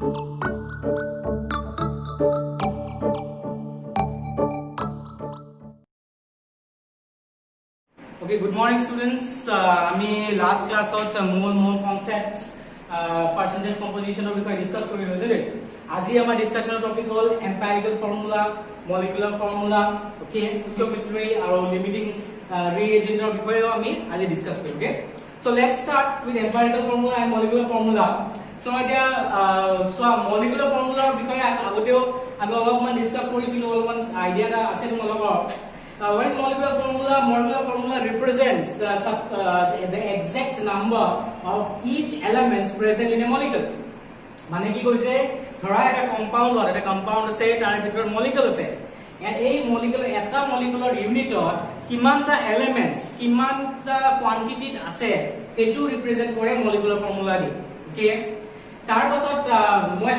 Okay, good morning students. আমি last class to mole concept percentage composition of বিষয়ে discuss কৰি লৈছিলো। আজি আমাৰ discussion topic হ'ল empirical formula, molecular formula, okay, stoichiometry আৰু limiting reagent ৰ বিষয়ে আমি আজি discuss কৰিম। Okay, so let's start with empirical formula and molecular formula. So এতিয়া molecular formula ৰ বিষয়ে আগতেও আমি অলপমান discuss কৰিছিলো, অলপমান idea এটা আছে তোমালোকৰ। What is molecular formula? Molecular formula represents the exact number of each elements present in a molecule. মানে কি কৈছে ধৰা এটা কম্পাউন্ড আছে তাৰ ভিতৰত মলিকিউল আছে and এই মলিকিউল এটা মলিকিউলৰ ইউনিটত কিমানটা এলিমেন্টস কিমানটা কোয়ান্টিটিত আছে এটো ৰিপ্ৰেজেন্ট কৰে মলিকিউলাৰ ফৰ্মুলা দি ওকে তাৰ পাছত মই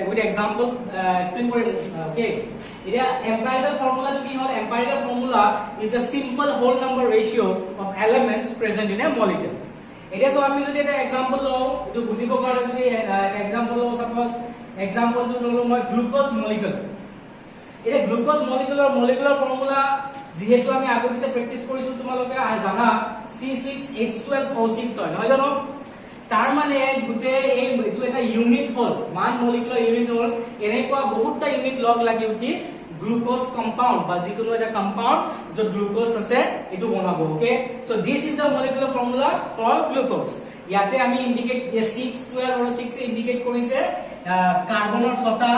উইথ এক্সাম্পল এক্সপ্লেইন কৰিম ওকে এতিয়া empirical formula to কি হ'ল empirical formula is a simple whole number ratio of elements present in a molecule এতিয়া সো আমি যদি এটা एग्जांपल লও এটো বুজিব কাৰণে যদি एग्जांपल লও সাপোজ एग्जांपल টো ললো মই গ্লুকোজ মলিকিউল এটা গ্লুকোজ মলিকিউলাৰ ফৰ্মুলা যেহেতু আমি আগৰ পিছে প্ৰেক্টিস কৰিছো তোমালোকে জানা C6H12O6 হয় নহয় জানো তাৰ মানে গুটে এই এটো এটা ইউনিট হ'ল মান মলিকিউলাৰ ইউনিট হ'ল এনেকুৱা বহুতটা ইউনিট লগ লাগি উঠি গ্লুকোজ কম্পাউন্ড বা যিকোনো এটা কম্পাউন্ড যত গ্লুকোজ আছে এটো বনাব okay so this is the molecular formula for glucose ইয়াতে আমি ইন্ডিকেট 6 12 আৰু 6 ইন্ডিকেট কৰিছে কাৰ্বনৰ 6টা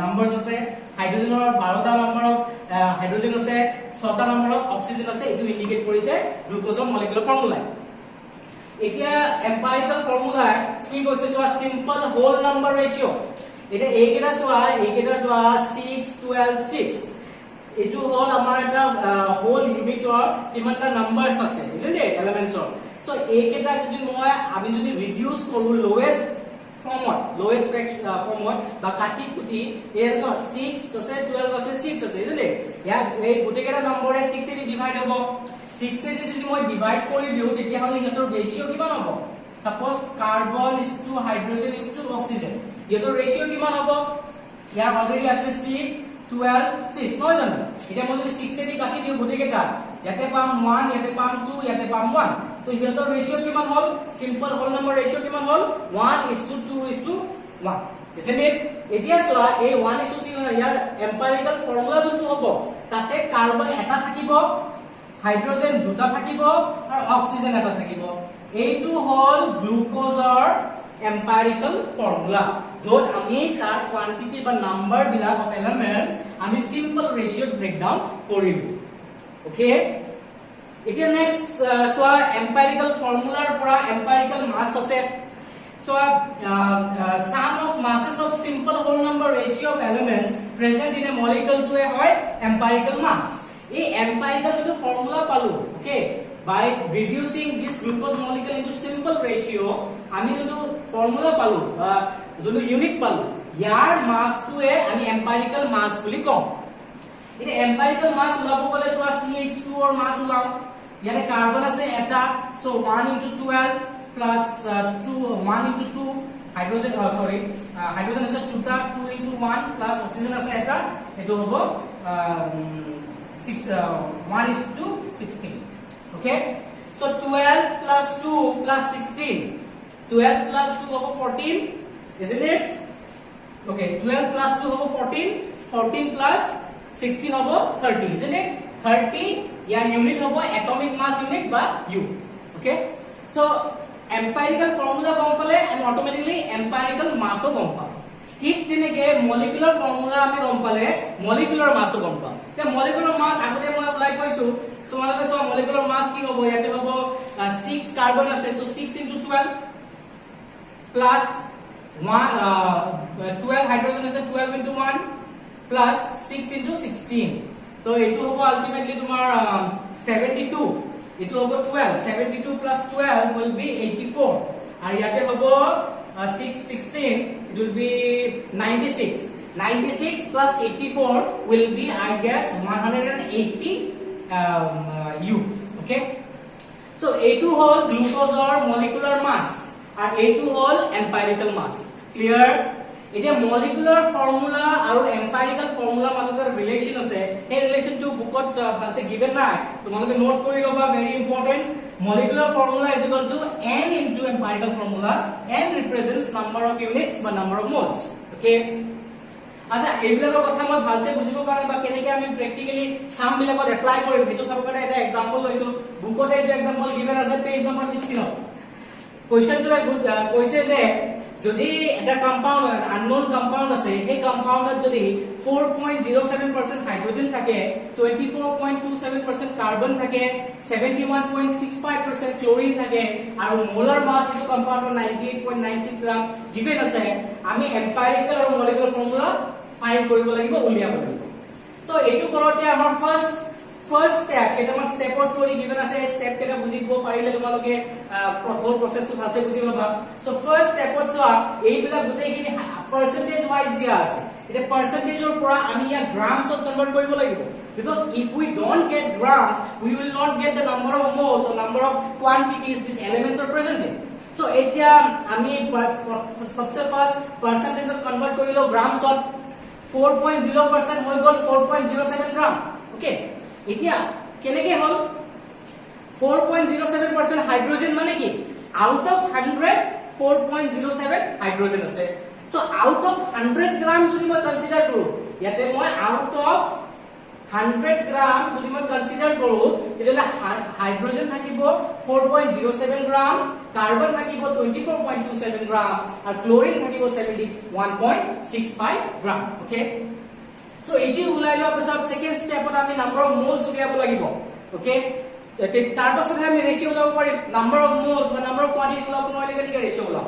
নাম্বাৰস আছে হাইড্ৰোজেনৰ 12টা নাম্বাৰ অফ হাইড্ৰোজেন আছে 6টা নাম্বাৰ অফ অক্সিজেন আছে এটো ইন্ডিকেট কৰিছে গ্লুকোজৰ মলিকিউলাৰ ফৰ্মুলা এতিয়া empirical formula কি কৈছে সোয়া simple whole number ratio এটা এইকেটা সোয়া 6 12 6 এটো হল আমাৰ এটা হোল ইউনিটৰ কিমানটা নাম্বাৰস আছে isn't it elementsৰ সো এইকেটা যদি আমি যদি ৰিডিউস কৰো লোৱেষ্ট ফৰ্মত বা কাটি কুটি এৰ 6 আছে 12 আছে 6 আছে isn't it ইয়াত এই গোটেইকেটা নম্বৰে 6 এ ডিভাইড হ'ব 6 এ যদি মই ডিভাইড কৰি দিও তেতিয়া হলে ইহঁতৰ ৰেশিও কিমান হ'ব suppose carbon is to hydrogen is to oxygen ইহঁতৰ ৰেশিও কিমান হ'ব ইয়াৰ অলৰেডি আছে 6 12 6 নহয় জানো এতিয়া মই যদি 6 এ দি কাটি দিও গোটেইকেটা ইয়াতে পাম 1 ইয়াতে পাম 2 ইয়াতে পাম 1 তো ইহঁতৰ ৰেশিও কিমান হ'ল সিম্পল হোল নম্বৰ ৰেশিও কিমান হ'ল 1:2:1 isn't it এতিয়া সোয়া এই 1:2 ইয়াৰ এম্পিৰিকেল ফৰ্মুলা যোনটো হ'ব তাতে কাৰ্বন এটা থাকিব হাইড্ৰোজেন দুটা থাকিব আৰু অক্সিজেন এটা থাকিব এইটো হল গ্লুকোজৰ এম্পিৰিকেল ফৰ্মুলা যত আমি তাৰ কোয়ান্টিটি বা নাম্বাৰ বিলাক অফ এলিমেন্টস আমি সিম্পল ৰেশিওত ব্ৰেক ডাউন কৰিম ওকে এতিয়া নেক্সট সোয়া এম্পিৰিকেল ফৰ্মুলাৰ পৰা এম্পিৰিকেল মাস আছে so sum of masses of simple whole number ratio of elements present in a molecule to a হয় empirical mass এই empirical যেটো ফর্মুলা পালো okay by reducing this glucose molecule into simple ratio আমি যেটো formula পালো যেটো unit পালো ইয়াৰ মাস টোৱে আমি empirical mass বুলি কম এটা empirical mass উলাব গলে সোয়া CH2 ৰ মাস উলাও ইয়াতে কাৰ্বন আছে এটা so 1 * 12 plus 1 * 2 hydrogen hydrogen আছে 2টা 2 * 1 plus oxygen আছে এটা এটো হ'ব 1:16 okay so 12 plus 2 plus 16 12 plus 2 হ'ব 14 isn't it okay 12 plus 2 হ'ব 14 14 plus 16 হ'ব 30 isn't it 30 ইয়াৰ ইউনিট হ'ব atomic mass unit বা u okay so empirical formula গম পালে and automatically empirical mass ও গম পাম ঠিক তেনেকে মলিকিউলাৰ ফৰ্মুলা আমি গম পালে মলিকিউলাৰ মাস ও গম পাম তে মলিকিউলাৰ মাস আগতে মই এপ্লাই কৰিছো সো মানে সো মলিকিউলাৰ মাস কি হ'ব ইয়াতে হ'ব 6 কাৰ্বন আছে সো 6 * 12 প্লাস 12 হাইড্ৰোজেন আছে 12 * 1 প্লাস 6 * 16 তো এটো হ'ব আলটিমেটলি তোমাৰ 72 এটো হ'ব 12 72 plus 12 will be 84 আৰু ইয়াতে হ'ব 6 16 it will be 96 96 plus 84 will be I guess 180 u okay so a2 hall গ্লুকোজৰ molecular মাস আৰু এইটো হল এম্পাইৰিকেল মাছ ক্লিয়াৰ এতিয়া মলিকুলাৰ ফৰ্মুলা আৰু এম্পাইৰিকেল ফৰ্মুলা মাজত ৰিলেচন আছে এই ৰিলেচনটো বুকত ভালছে গিভেন নাই তোমালোকে নোট কৰি লবা very important molecular formula is equal to n into empirical formula n represents number of units বা number of moles okay আচ্ছা এইবিলাকৰ কথা মই ভালছে বুজিব কাৰণে বা কেনেকৈ আমি প্ৰ্যাকটিক্যালি সাম বিলাকত এপ্লাই কৰিম হেতু সব কাৰণে এটা एग्जांपल লৈছো বুকত এইটো एग्जांपल গিভেন আছে পেজ নম্বৰ 16 কোৱেশ্চনটো কৈছে যে যদি এটা কম্পাউন্ড আননোন কম্পাউন্ড আছে এই কম্পাউন্ডত যদি 4.07% হাইড্ৰোজেন থাকে 24.27% কাৰ্বন থাকে 71.65% ক্লোৰিন থাকে আৰু মোলাৰ মাস এই কম্পাউন্ডৰ 98.96 গ্ৰাম গিভেন আছে আমি এম্পাইৰিকেল আৰু মলিকুলাৰ ফৰ্মুলা ফাইন্ড কৰিব লাগিব উলিয়াব লাগিব সো এটো কৰতে আমাৰ ফাৰ্স্ট স্টেপ কেইটামান স্টেপৰ থিওৰি গিভেন আছে স্টেপ কেইটা বুজিব পাৰিলে তোমালোকে হোল প্ৰসেসটো ভালছে বুজি পাবা সো ফাৰ্স্ট স্টেপত চোৱা এইবিলাক গোটেইখিনি পাৰ্সেন্টেজ ওয়াইজ দিয়া আছে এটা পাৰ্সেন্টেজৰ পৰা আমি ইয়া গ্ৰামছত কনভাৰ্ট কৰিব লাগিব because if we don't get grams we will not get the number of moles or number of quantities these elements are present in so এতিয়া আমি सबसे ফার্স্ট পার্সেন্টেজত কনভার্ট কৰিলো গ্ৰামছত 4.0% হৈ গল 4.07 গ্ৰাম ওকে এতিয়া কেনেকে হল 4.07% হাইড্ৰোজেন মানে কি আউট অফ 100 4.07 হাইড্ৰোজেন আছে সো আউট অফ 100 গ্ৰাম যদি মই কনসিডাৰ কৰো ইয়াতে মই আউট অফ 100 গ্ৰাম যদি মই কনসিডাৰ কৰো তেতিয়ালে হাইড্ৰোজেন থাকিব 4.07 গ্ৰাম কাৰ্বন থাকিব 24.27 গ্ৰাম আৰু ক্লোৰিন থাকিব 71.65 গ্ৰাম ওকে সো এটি উলাই লোৱাৰ পিছত সেকেন্ড স্টেপত আমি নাম্বাৰ অফ মোলস উলিয়াব লাগিব ওকে তাৰ পাছত আমি ৰেশিও উলাব পাৰিম নাম্বাৰ অফ মোলস বা নাম্বাৰ অফ কোৱান্টিটি উলাব নোৱাৰিলে কেনেকৈ ৰেশিও উলাব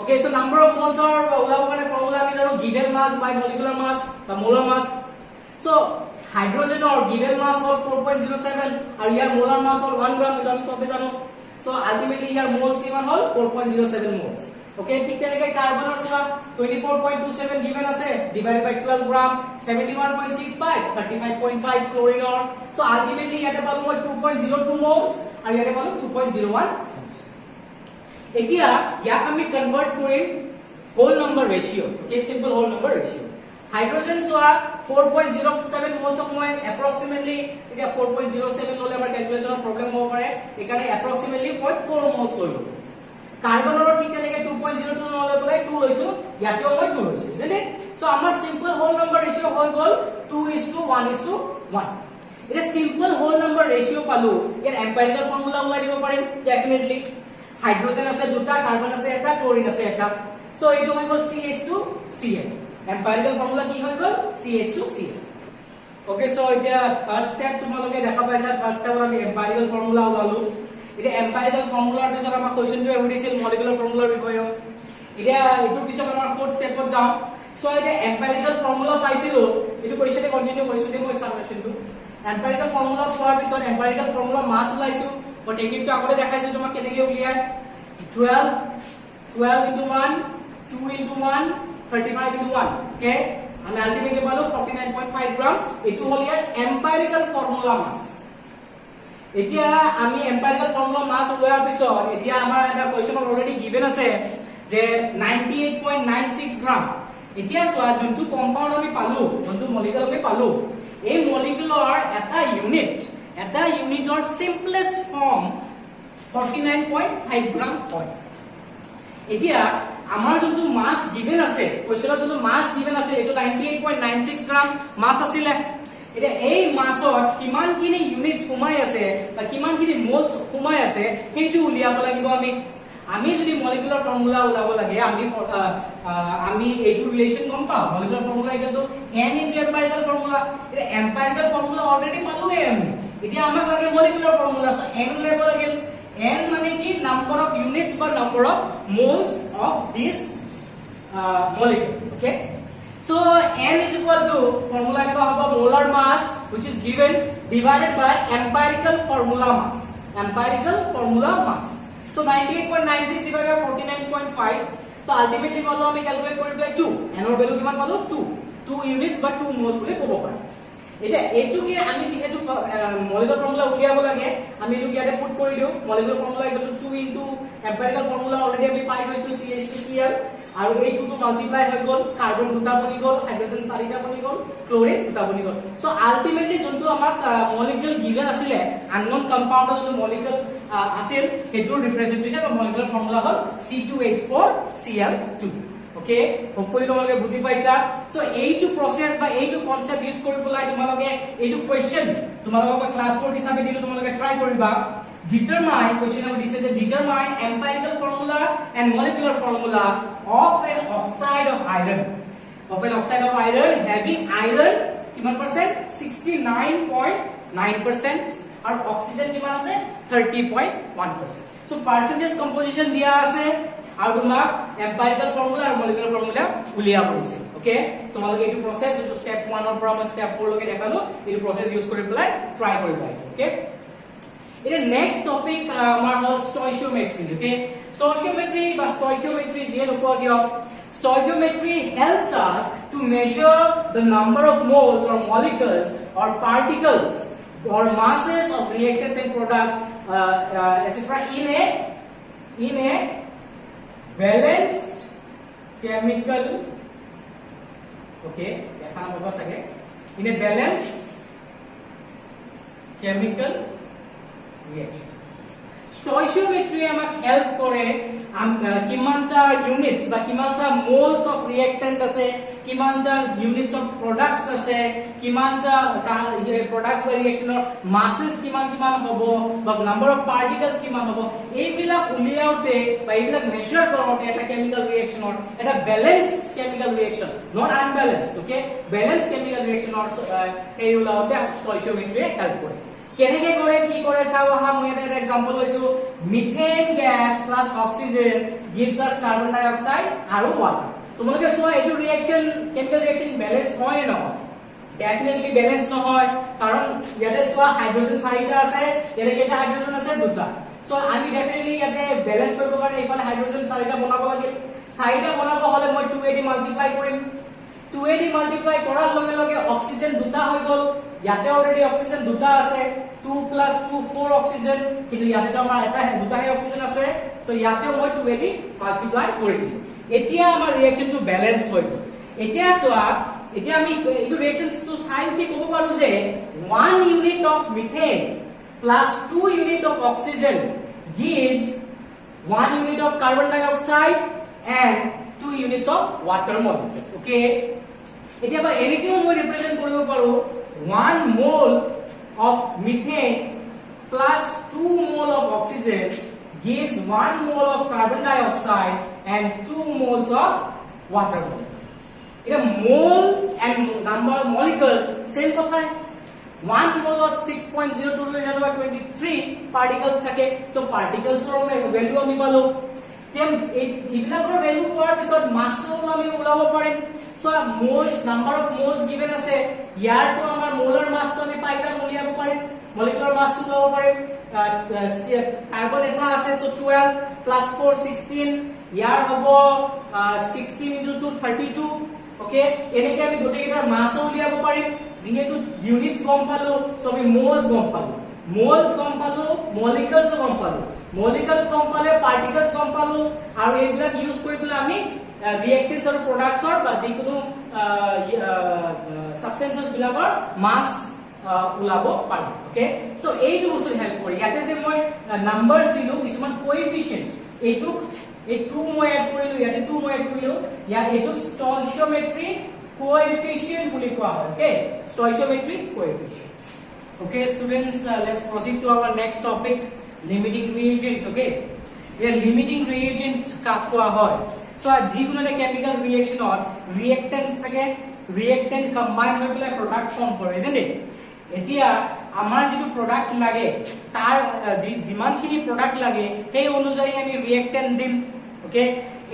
okay so number of moles উলাব কাৰণে ফৰ্মুলা আমি জানো গিভেন মাস বাই মলিকুলাৰ মাস বা মোলাৰ মাস সো হাইড্ৰোজেনৰ গিভেন মাস হল 4.07 আৰু ইয়াৰ মোলাৰ মাস হল 1 গ্ৰাম এটা আমি সবে জানো সো আলটিমেটলি ইয়াৰ মোলস কিমান হল 4.07 মোলস ওকে ঠিক তেনেকৈ কাৰ্বনৰ চোৱা 24.27 গিভেন আছে ডিভাইডেড বাই 12 গ্ৰাম 71.65 35.5 ক্লোৰিনৰ সো আলটিমেটলি ইয়াতে পালো মই 2.02 মোলস আৰু ইয়াতে পালো 2.01 এতিয়া ইয়াক আমি কনভাৰ্ট কৰিম whole number ratio okay simple whole number ratio hydrogen সোয়া 4.07 মোলস অফ মই এপ্ৰক্সিমেটলি এতিয়া 4.07 ললে আমাৰ ক্যালকুলেশনৰ প্ৰবলেম হ'ব পাৰে একাৰণে এপ্ৰক্সিমেটলি 0.4 মোলস ললো কাৰ্বনৰ ঠিক তেনেকৈ 2.02 ললে বলে 2 লৈছো ইয়াতেও মই 2 লৈছো জানে সো আমাৰ সিম্পল হোল নম্বৰ ৰেশিও হৈ গল 2:1:1 এটা সিম্পল হোল নম্বৰ ৰেশিও পালো ইয়াৰ এম্পিৰিকেল ফৰ্মুলা উলাই দিব পাৰিম ডেফিনেটলি হাইড্ৰোজেন আছে দুটা কাৰ্বন আছে এটা ক্লোৰিন আছে এটা সো এইটো হৈ গল CH2Cl এম্পিৰিকেল ফৰ্মুলা কি হৈ গল CH2Cl ওকে সো এটা থাৰ্ড স্টেপ তোমালোকে দেখা পাইছা থাৰ্ড স্টেপত আমি এম্পিৰিকেল ফৰ্মুলা উলালো এটা এম্পিৰিকেল ফৰ্মুলাৰ পিছত আমাৰ কোৱেশ্চনটো এভিডিছিল মলিকুলাৰ ফৰ্মুলাৰ বিষয়ে এতিয়া এইটো পিছত আমাৰ ফোৰ্থ স্টেপত যাও সো এটা এম্পিৰিকেল ফৰ্মুলা পাইছিলো এইটো কোৱেশ্চনে কন্টিনিউ কৰিছো দে মই সাবমিশনটো এম্পিৰিকেল ফৰ্মুলা পোৱাৰ পিছত এম্পিৰিকেল ফৰ্মুলা মাস উলাইছো মই টেকনিকটো আগতে দেখাইছো তোমাক কেনেকৈ উলিয়াই 12 into 1 2 into 1 35 into 1 ওকে আমি আলটিমেটলি পালো 49.5 গ্রাম এটো হল ইয়াৰ এম্পিৰিকেল ফৰ্মুলা মাস এতিয়া আমি এম্পিৰিকেল ফৰ্মুলা মাস উলিয়াৰ পিছত এতিয়া আমাৰ এটা কোৱেশ্চন অলৰেডি গিভেন আছে যে 98.96 গ্ৰাম এতিয়া সোৱা যোনটো কম্পাউন্ড আমি পালো যোনটো মলিকুল আমি পালো এই মলিকুলৰ এটা ইউনিটৰ সিম্পলেস্ট ফৰ্ম 49.5 গ্ৰাম হয় এতিয়া আমাৰ যোনটো মাস গিভেন আছে কোৱেশ্চনৰ যোনটো মাস গিভেন আছে এটো 98.96 গ্রাম মাস আছিল এটা এই মাসত কিমান কিনি ইউনিট সোমাই আছে বা কিমান কিনি মোলস সোমাই আছে সেইটো উলিয়াব লাগিব আমি যদি মলিকুলাৰ ফৰ্মুলা উলাব লাগে আমি এইটো ৰিলেচন গম পাও মলিকুলাৰ ফৰ্মুলা এটাটো n * এম্পিৰিকেল ফৰ্মুলা এটা এম্পিৰিকেল ফৰ্মুলা অলৰেডি পালোৱে আমি এতিয়া আমাক লাগে মলিকুলাৰ ফৰ্মুলা সো n উলাব লাগে n মানে কি নাম্বার অফ ইউনিটস বা number of moles of this molecule okay so n is equal to formula ka hobo molar mass which is given divided by empirical formula mass so 98.96 divided by 49.5 so ultimately পালো আমি calculate কৰি পেলাই 2 n ৰ value কিমান পালো 2 units বা 2 moles বুলি ক'ব পাৰো এটা এটুকে আমি যেহেতু মলিকুলাৰ ফৰ্মুলা উলিয়াব লাগে আমি এটুকে ইয়াতে পুট কৰি দিও molecular formula equal to 2 into empirical formula already আমি পাই গৈছো CH2Cl আৰু এইটো টু মাল্টিপ্লাই হৈ গল কাৰ্বন দুটা বনি গল হাইড্ৰোজেন চাৰিটা বনি গল ক্লোৰিন দুটা বনি গল সো আলটিমেটলি যোনটো আমাক মলিকুল গিভেন আছিলে আননোন কম্পাউণ্ডৰ যোনটো মলিকুল আছিল হেতুৰ ৰিপ্ৰেজেন্টেশন বা মলিকুলাৰ ফৰ্মুলা হল C2H4Cl2 okay hopefully তোমালোকে বুজি পাইছা সো এইটো প্ৰসেস বা এইটো কনসেপ্ট ইউজ কৰি পেলাই তোমালোকে এইটো কোৱেশ্চন তোমালোকক ক্লাস 4 হিচাপে দিলে তোমালোকে ট্ৰাই কৰিবা determine question number this is a determine empirical formula and molecular formula of an oxide of iron having iron কিমান percent 69.9% আর oxygen কিমান আছে 30.1% so percentage composition দিয়া আছে আৰু তোমাক empirical formula আৰু molecular formula উলিয়া পৰিছে ওকে তোমালোকে এইটো process যেটো step 1 ৰ পৰা step 4 লৈকে দেখালো এইটো process ইউজ কৰি পেলাই ট্ৰাই কৰিবা okay In the next topic, stoichiometry. Okay, stoichiometry is here. Stoichiometry helps us to measure the number of moles or molecules or particles or masses of reactants and products, etc. in a balanced chemical. Okay, in a balanced chemical reaction. Stoichiometry আমাক help কৰে কিমানটা units বা কিমানটা moles of ৰিঅ্যাক্ট্যান্ট আছে কিমানটা units of প্ৰোডাক্টস আছে কিমানটা প্ৰোডাক্টস বা ৰিঅ্যাক্ট্যান্টৰ মাসেস কিমান হ'ব বা নাম্বাৰ অফ পাৰ্টিকলস কিমান হ'ব এইবিলাক উলিয়াওতে বা এইবিলাক মেজাৰ কৰোতে এটা কেমিক্যাল ৰিঅ্যাকশনৰ এটা balanced chemical reaction not unbalanced okay balanced chemical ৰিঅ্যাকশনৰ এই উলাওতে stoichiometry হেল্প কৰে কেনেকে কৰে কি কৰে চাও আহা মই এটা এক্সাম্পল লৈছো methane gas plus oxygen gives us carbon dioxide আৰু ওয়াটাৰ তোমালোকে সোৱা এইটো ৰিঅ্যাকশন কেমিক্যাল ৰিঅ্যাকশন ব্যালেন্স হয় না ডেফিনেটলি ব্যালেন্স নহয় কাৰণ ইয়াতে সোৱা হাইড্ৰোজেন চাৰিটা আছে ইয়াতে কেইটা হাইড্ৰোজেন আছে দুটা সো আমি ডেফিনেটলি ইয়াতে ব্যালেন্স কৰিব কাৰণে এইফালে হাইড্ৰোজেন চাৰিটা বনাব লাগে চাৰিটা বনাব হলে মই 2 দি মাল্টিপ্লাই কৰিম 2 দি মাল্টিপ্লাই কৰাৰ লগে লগে অক্সিজেন দুটা হৈ গল ইয়াতে অলৰেডি অক্সিজেন দুটা আছে 2 + 2 4 অক্সিজেন কিন্তু ইয়াতে তো আমাৰ এটা দুটাহে অক্সিজেন আছে সো ইয়াতেও মই 2 দি মাল্টিপ্লাই কৰি দিম এতিয়া আমাৰ ৰিঅ্যাকশনটো ব্যালেন্স হৈ গল এতিয়া সোৱা এতিয়া আমি এইটো ৰিঅ্যাকশনটো চাই কি ক'ব পাৰো যে 1 unit of methane plus 2 unit of oxygen gives 1 unit of carbon dioxide and 2 units of water molecules okay এতিয়া বা এনেকেও মই ৰিপ্ৰেজেন্ট কৰিব পাৰো 1 mole of methane plus 2 mole of oxygen gives 1 mole of carbon dioxide and 2 moles of water molecule এটা mole and number of molecules same কথা 1 mole of 6.02 23 particles থাকে so particles ৰ ভ্যালু আমি পালো তেম এইবিলাকৰ ভ্যালু পোৱাৰ পিছত মাছও আমি ওলাব পাৰিম so moles number of moles given আছে ইয়াৰ তো আমাৰ মোলাৰ মাছটো আমি পাই যাম উলিয়াব পাৰিম মলিকুলাৰ মাছটো ওলাব পাৰিম কাৰ্বন এটা আছে so 12 plus 4 16 ইয়াৰ হ'ব 16 into 2 32 okay এনেকে আমি গোটেইটা মাছও উলিয়াব পাৰিম যেহেতু ইউনিটস গম পালো সো আমি মোলস গম পালো মলিকুলস গম পালো মলিকুলস গম পালে পার্টিকলস গম পালো আৰু এইবিলাক ইউজ কৰি পেলাই আমি ৰিঅ্যাক্টেন্টস আৰু প্ৰডাক্টছৰ বা যিকোনো সাবস্টেন্সেস বিলাকৰ মাস উলাব পাৰি ওকে সো এইটো বস্তু হেল্প কৰি ইয়াতে যে মই নাম্বাৰস দিলো কিছুমান কোএফিচিয়েন্ট এইটো এই 2 মই এড কৰিলো ইয়াতে 2 মই এড কৰিলো ইয়া এইটো stoichiometry coefficient বুলি কোৱা হয় okay stoichiometry coefficient okay students let's proceed to our next topic limiting reagent okay a limiting reagent কাক কোৱা হয় so যিকোনো এটা কেমিক্যাল ৰিঅ্যাকশনত ৰিঅ্যাক্ট্যান্ট থাকে ৰিঅ্যাক্ট্যান্ট কম্বাইন হৈ পেলাই প্ৰডাক্ট ফৰ্ম কৰে isn't it এতিয়া আমাৰ যেটো প্ৰডাক্ট লাগে তাৰ যিমানখিনি প্ৰডাক্ট লাগে সেই অনুযায়ী আমি ৰিঅ্যাক্ট্যান্ট দিম ওকে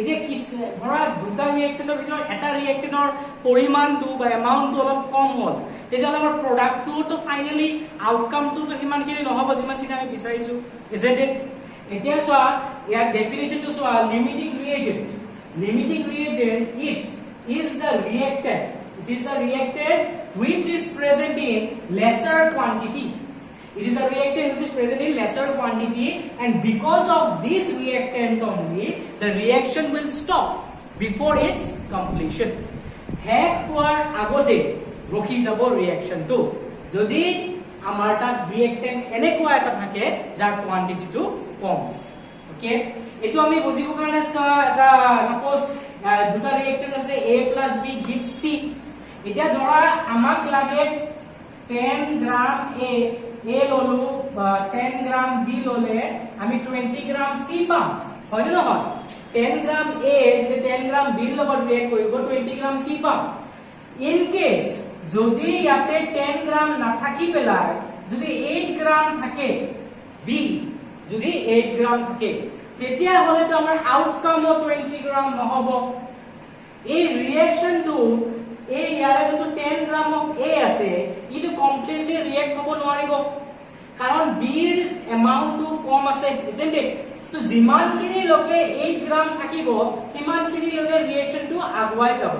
এতিয়া কি ধৰা দুটা ৰিঅ্যাক্ট্যান্টৰ ভিতৰত এটা ৰিঅ্যাক্ট্যান্টৰ পৰিমাণটো বা এমাউন্টটো অলপ কম হ'ল তেতিয়া আমাৰ প্ৰডাক্টটো তো ফাইনালি আউটকামটো তো ইমানখিনি নহব যিমানখিনি আমি বিচাৰিছো isn't it এতিয়া চোৱা ইয়াৰ ডেফিনিশনটো চোৱা limiting reagent it is the reactant It is the reactant which is present in lesser quantity. It is a reactant which is present in lesser quantity, and because of this reactant only, the reaction will stop before its completion. Hek hoar agote rokhi jabo reaction to jodi amar tat reactant enekwa eta thake jar quantity to kom ase. Okay, etu ami bujibo karone eta suppose duta reactant ase A plus B gives C. Etia dhora amak lage 10 gram A ললো 10 গ্রাম B ললে আমি 20 গ্রাম C পাম হয় না হয় 10 গ্রাম A যে 10 গ্রাম B লগত react কৰিব 20 গ্রাম C পাম ইন কেস যদি ইয়াতে 10 গ্রাম না থাকি পেলাই যদি 8 গ্রাম থাকে B যদি 8 গ্রাম থাকে তেতিয়া হলে তো আমাৰ আউটকাম 20 গ্ৰাম নহব এই ৰিঅ্যাকশনটো এই ইয়াৰে যোনটো 10 গ্ৰাম অফ A আছে ইটো কমপ্লিটলি ৰিঅ্যাক্ট হ'ব নোৱাৰিব কাৰণ B ৰ এমাউন্টটো কম আছে isn't it তো যিমানখিনি লগে 8 গ্রাম থাকিব সিমানখিনি লগে ৰিঅ্যাকশনটো আগুৱাই যাব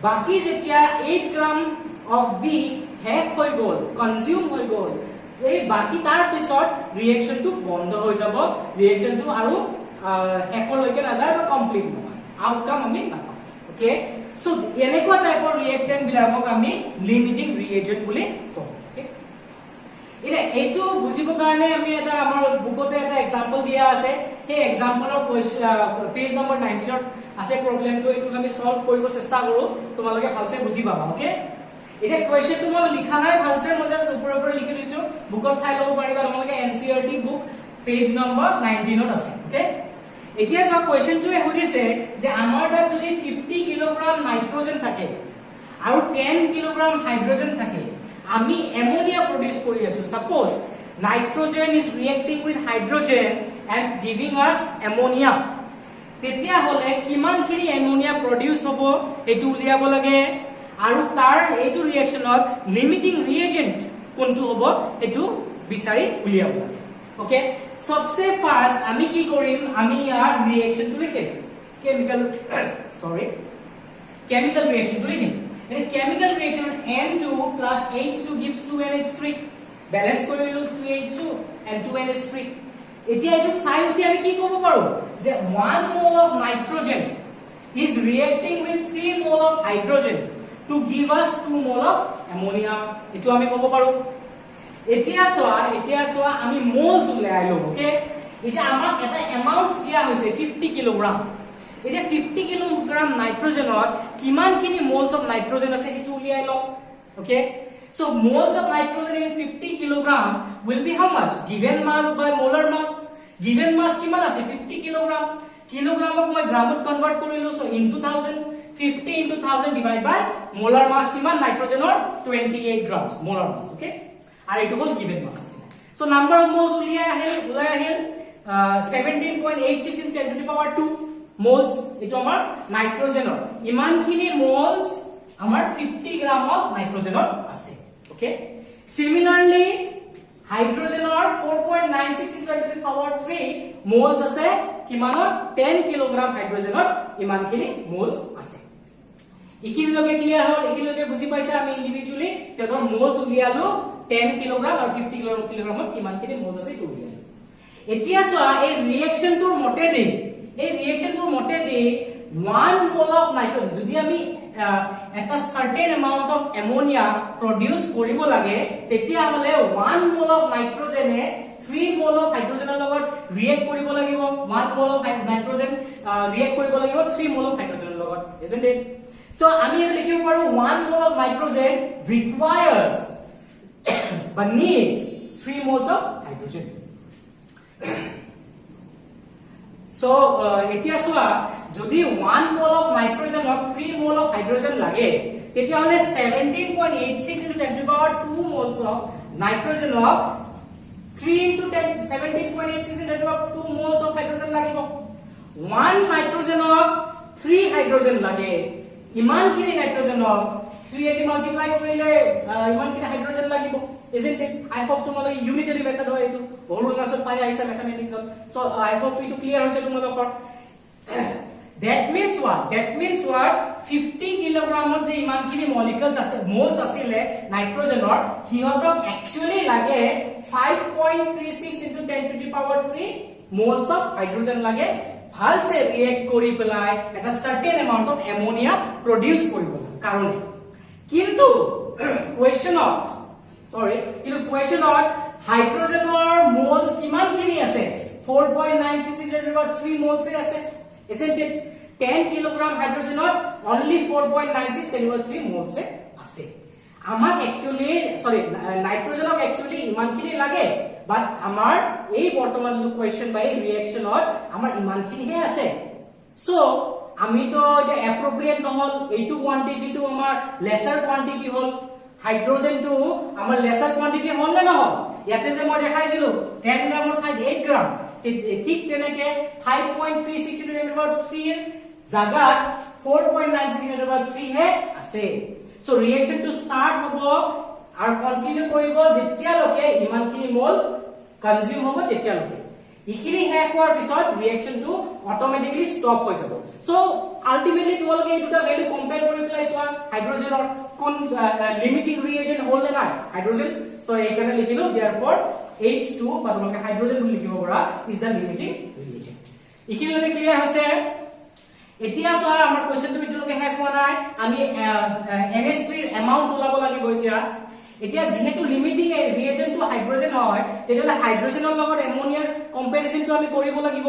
বাকি যেতিয়া 8 গ্রাম অফ B হেক হৈ গল কনজিউম হৈ গল এই বাকি তাৰ পিছত ৰিঅ্যাকশনটো বন্ধ হৈ যাব ৰিঅ্যাকশনটো আৰু হেকলৈকে নাযায় বা কমপ্লিট নহয় আউটকাম আমি নাপাম ওকে So, এনেকুৱা টাইপৰ ৰিঅ্যাকটেন্ট বিলাকক আমি লিমিটিং ৰিএজেন্ট বুলি কওঁ ইনে এইটো বুজিব কাৰণে আমি এটা আমাৰ বুকতে এটা এক্সাম্পল দিয়া আছে সেই এক্সাম্পলৰ পেজ নম্বৰ 19 ত আছে প্ৰবলেমটো এইটো আমি সলভ কৰিব চেষ্টা কৰো তোমালোকে ভালছে বুজি পাবা ওকে এটা কোৱেশ্চনটো মই লিখা নাই ভালছে মই জাস্ট ওপৰে লিখি দিছো বুকত চাই ল'ব পাৰিবা তোমালোকে এনসিইআৰটি বুক পেজ নম্বৰ 19 ত আছে ওকে এতিয়া সব কোৱেশ্চনটোৱে সুধিছে যে আমাৰ তাত যদি 50 কিলোগ্ৰাম নাইট্ৰজেন থাকে আৰু 10 কিলোগ্ৰাম হাইড্ৰজেন থাকে আমি এমোনিয়া প্ৰডিউস কৰি আছো suppose nitrogen is reacting with hydrogen and giving us ammonia তেতিয়া হলে কিমানখিনি এমোনিয়া প্ৰডিউস হ'ব এটো উলিয়াব লাগে আৰু তাৰ এইটো ৰিঅ্যাকচনত লিমিটিং ৰিএজেন্ট কোনটো হ'ব এটো বিচাৰি উলিয়াব লাগে ওকে सबसे फास्ट আমি কি কৰিম আমি ইয়াৰ ৰিঅ্যাকশনটো লিখিম কেমিক্যাল ৰিঅ্যাকশনটো লিখিম এই chemical reaction N2 H2 gives 2NH3 balance কৰিলো 3H2 and 2NH3 এতিয়া এইটো চাই উঠি আমি কি কৰিব পাৰো যে 1 mole of nitrogen is reacting with 3 mole of hydrogen to give us 2 mole of ammonia এটো আমি ক'ব পাৰো এতিয়া সোয়া আমি মোলস উলাই আইলো ওকে এটা আমাক এটা এমাউন্ট দিয়া হৈছে 50 কিলোগ্রাম এটা 50 কিলোগ্রাম নাইট্রোজেনত কিমানখিনি মোলস অফ নাইট্রোজেন আছে এটো উলিয়াই ল okay so moles of nitrogen in 50 kilogram will be how much given mass by molar mass given mass কিমান আছে 50 কিলোগ্রাম কিলোগ্রামক মই গ্রামত কনভার্ট কৰিলো so into 1000 50 into 1000 divided by molar mass কিমান নাইট্ৰোজেনৰ 28 grams molar mass okay আর এটো হল given মাস আছে so number of moles উলাই আহিল 17.86 into 10 to the power 2 moles এটো আমাৰ নাইট্ৰোজেনৰ ইমানখিনি মোলস আমাৰ 50 গ্ৰাম অফ নাইট্ৰোজেনৰ আছে ওকে সিমিলাৰলি হাইড্ৰোজেনৰ 4.96 into 10 to the power 3 moles আছে কিমানৰ 10 কিলোগ্ৰাম হাইড্ৰোজেনৰ ইমানখিনি মোলস আছে ইকিলকে ক্লিয়াৰ হ'ল ইকিলকে বুজি পাইছা আমি ইন্ডিভিজুয়ালি তেতৰ মোলস উলিয়ালো 10 কিলোগ্ৰাম আৰ 50 কিলোগ্ৰামত কিমানখিনি মোলস আছে ইটো উলিয়ালো এতিয়া সোয়া এই ৰিঅ্যাকশনটোৰ মতে দি 1 মোল অফ নাইট্ৰোজেন যদি আমি এটা সাৰ্টেন এমাউন্ট অফ অ্যামোনিয়া প্ৰডিউস কৰিব লাগে তেতিয়া হলে 1 মোল অফ নাইট্ৰোজেনে 3 মোল অফ হাইড্ৰোজেনৰ লগত ৰিঅ্যাক্ট কৰিব লাগিব 1 মোল অফ নাইট্ৰোজেন ৰিঅ্যাক্ট কৰিব লাগিব 3 মোল অফ হাইড্ৰোজেনৰ লগত isn't it so আমি এটা লিখিব পাৰো 1 mole of nitrogen requires but needs 3 moles of hydrogen so এতিয়া সোয়া যদি 1 mole of nitrogen or 3 mole of hydrogen লাগে তেতিয়া হলে 17.86 into 10 to the power 2 moles of nitrogen of 3 into 10 17.86 into 10 to the power 2 moles of hydrogen লাগিব 1 nitrogen of 3 hydrogen লাগে ইমানখিনি nitrogen of 3 এদি multiply কৰিলে ইমানখিনি হাইড্ৰোজেন লাগিব isn't it I hope তোমালোকে ইউনিটাৰী মেথড হয় এটো বহু ক্লাছত পাই আহিছা মেথমেটিক্সত so I hope ইটো ক্লিয়াৰ হৈছে তোমালোকৰ that means what 50 কিলোগ্ৰামত যে ইমানখিনি মলিকিউলছ আছে মোলছ আছিলে নাইট্ৰজেনৰ হিহঁতক একচুয়ালি লাগে 5.36 into 10 to the power 3 moles of hydrogen লাগে ভালসে ৰিয়েক্ট কৰি পেলাই এটা সাৰ্টেন এমাউন্ট অফ অ্যামোনিয়া প্ৰডিউস কৰিব কাৰণে কিন্তু কুৱেশ্যনত হাইড্ৰোজেনৰ মোলছ কিমানখিনি আছে 4.96 into 3 moles আছে isn't it 10 kilogram হাইড্রোজেনত only 4.96 10 to 3 moles আছে আমাক একচুয়ালি নাইট্রোজেনক একচুয়ালি ইমানখিনি লাগে বাট আমাৰ এই বৰ্তমান যে কোৱেশ্চন বাই ৰিঅ্যাকশনত আমাৰ ইমানখিনিহে আছে সো আমি তো এটা এপ্ৰোপ্ৰিয়েট নহল এইটো কোৱান্টিটিটো আমাৰ লেসাৰ কোৱান্টিটি হল হাইড্ৰোজেনটো আমাৰ লেসাৰ কোৱান্টিটি হল নে নহল ইয়াতে যে মই দেখাইছিলো 10 গ্ৰামৰ ঠাইত 8 গ্ৰাম ঠিক তেনেকে 5.36 into 10 to the power 3 এর জায়গাত 4.96 into 10 to the power 3 হে আছে সো ৰিঅ্যাকশন টু স্টাৰ্ট হ'ব আৰু কন্টিনিউ কৰিব যেতিয়ালৈকে ইমানখিনি মোল কনজিউম হ'ব তেতিয়ালৈকে ইখিনি শেষ হোৱাৰ পিছত ৰিঅ্যাকশনটো অটোমেটিক্যালি ষ্টপ হৈ যাব সো আলটিমেটলি তোমালোকে এই দুটা ভ্যালু কম্পেয়াৰ কৰি পেলাই চোৱা হাইড্ৰোজেনৰ কোন লিমিটিং ৰিএজেন্ট হ'ল নে নাই হাইড্ৰোজেন সো এইখানে লিখিলো therefore H2 বা তোমালোকে হাইড্ৰোজেন বুলি লিখিব পাৰা ইজ দা লিমিটিং ৰিএজেন্ট ইখিনি যদি ক্লিয়াৰ হৈছে এতিয়া চোৱা আমাৰ কোৱেশ্চনটো এতিয়ালৈকে শেষ হোৱা নাই আমি NH3 এৰ এমাউন্ট ওলাব লাগিব এতিয়া যেহেতু লিমিটিং ৰিএজেন্টটো হাইড্ৰোজেন হয় তেতিয়ালে হাইড্ৰোজেনৰ লগত এমোনিয়াৰ কম্পাৰিজনটো আমি কৰিব লাগিব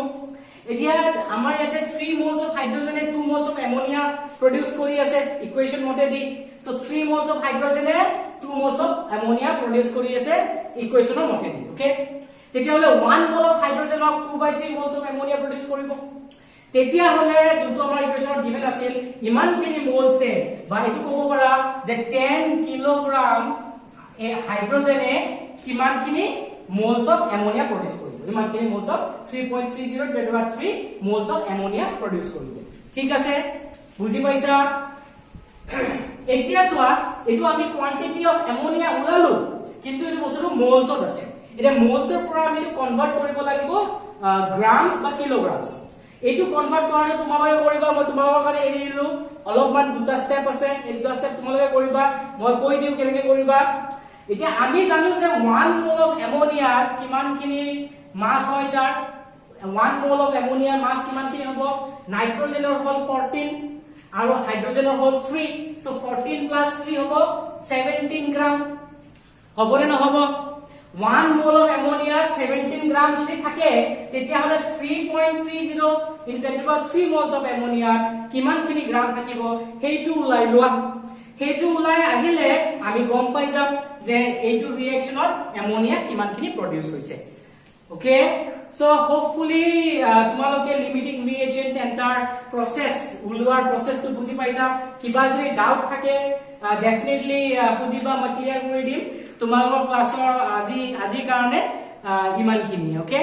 এতিয়া আমাৰ ইয়াতে 3 moles of hydrogen and 2 moles of ammonia produce কৰি আছে ইকুৱেশন মতে দি so 3 moles of hydrogen and 2 moles of ammonia produce কৰি আছে ইকুৱেশনৰ মতে দি ওকে তেতিয়ালে 1 mole of hydrogen of 2/3 moles of ammonia produce কৰিব তেতিয়া হলে যোনটো আমাৰ ইকুৱেশনত গিভেন আছিল ইমানখিনি মোলছে বা এটো ক'ব পাৰা যে 10 কিলোগ্ৰাম হাইড্ৰোজেনে কিমানখিনি moles of ammonia produce কৰিব ইমানখিনি moles of 3.30 10 to the power 3 moles of ammonia produce কৰিব ঠিক আছে বুজি পাইছা এতিয়া চোৱা এটো আমি কোৱান্টিটি অফ ammonia উলালো কিন্তু এটো বস্তুটো moles ত আছে এটা moles ৰ পৰা আমি কনভাৰ্ট কৰিব লাগিব গ্ৰামছ বা কিলোগ্ৰামছ এটো কনভাৰ্ট কৰাটো তোমালোকে কৰিবা মই তোমালোকৰ কাৰণে এৰি দিলো অলপমান দুটা স্টেপ আছে এই দুটা স্টেপ তোমালোকে কৰিবা মই কৈ দিও কেনেকৈ কৰিবা এতিয়া আমি জানো যে 1 mole of ammonia কিমানখিনি মাস হয় তার 1 mole of ammonia মাস কিমানখিনি হ'ব নাইট্ৰোজেনৰ হ'ল 14 আৰু হাইড্ৰোজেনৰ হ'ল 3 সো 14 plus 3 হ'ব 17 গ্ৰাম হ'বনে নহব 1 mole of ammonia 17 গ্ৰাম যদি থাকে তেতিয়া হলে 3.30 in 10 to the power 3 moles of ammonia কিমানখিনি গ্ৰাম থাকিব হেইটো উলাই লোৱা হেতু উলাই আহিলে আমি গম পাই যাম যে এইটো ৰিঅ্যাকশনত অ্যামোনিয়া কিমানখিনি প্ৰডিউস হৈছে ওকে সো হোপফুলি তোমালোকে লিমিটিং ৰিএজেন্ট এন্টাৰ প্ৰসেস উলোৱাৰ প্ৰসেসটো বুজি পাইছা কিবা যদি ডাউট থাকে ডেফিনেটলি সুধিবা মই ক্লিয়াৰ কৰি দিম তোমালোকৰ ক্লাছৰ আজি কাৰণে ইমানখিনি ওকে